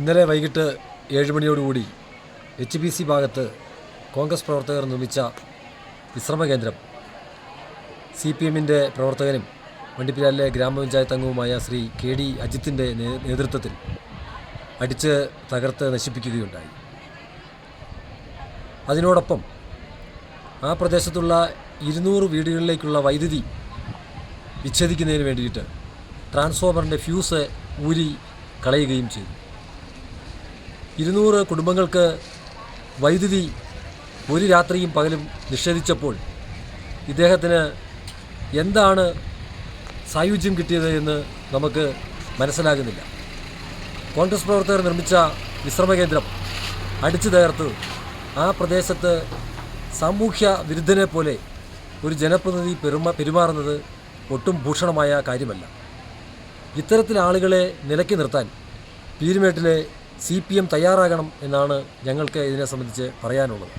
ഇന്നലെ വൈകിട്ട് 7 മണിയോടുകൂടി HBC ഭാഗത്ത് കോൺഗ്രസ് പ്രവർത്തകർ നിർമ്മിച്ച വിശ്രമ കേന്ദ്രം CPMൻ്റെ പ്രവർത്തകനും വണ്ടിപ്പെരിയാറിലെ ഗ്രാമപഞ്ചായത്ത് അംഗവുമായ ശ്രീ KD അജിത്തിൻ്റെ നേതൃത്വത്തിൽ അടിച്ച് തകർത്ത് നശിപ്പിക്കുകയുണ്ടായി. അതിനോടൊപ്പം ആ പ്രദേശത്തുള്ള 200 വീടുകളിലേക്കുള്ള വൈദ്യുതി വിച്ഛേദിക്കുന്നതിന് വേണ്ടിയിട്ട് ട്രാൻസ്ഫോമറിൻ്റെ ഫ്യൂസ് ഊരി കളയുകയും ചെയ്തു. 200 കുടുംബങ്ങൾക്ക് വൈദ്യുതി ഒരു രാത്രിയും പകലും നിഷേധിച്ചപ്പോൾ ഇദ്ദേഹത്തിന് എന്താണ് സായുജ്യം കിട്ടിയത് എന്ന് നമുക്ക് മനസ്സിലാകുന്നില്ല. കോൺഗ്രസ് പ്രവർത്തകർ നിർമ്മിച്ച വിശ്രമകേന്ദ്രം അടിച്ചു തകർത്ത് ആ പ്രദേശത്ത് സാമൂഹ്യ വിരുദ്ധനെ പോലെ ഒരു ജനപ്രതിനിധി പെരുമാറുന്നത് ഒട്ടും ഭൂഷണമായ കാര്യമല്ല. ഇത്തരത്തിൽ ആളുകളെ നിലയ്ക്ക് നിർത്താൻ പീരുമേട്ടിലെ CPM തയ്യാറാകണം എന്നാണ് ഞങ്ങൾക്ക് ഇതിനെ സംബന്ധിച്ച് പറയാനുള്ളത്.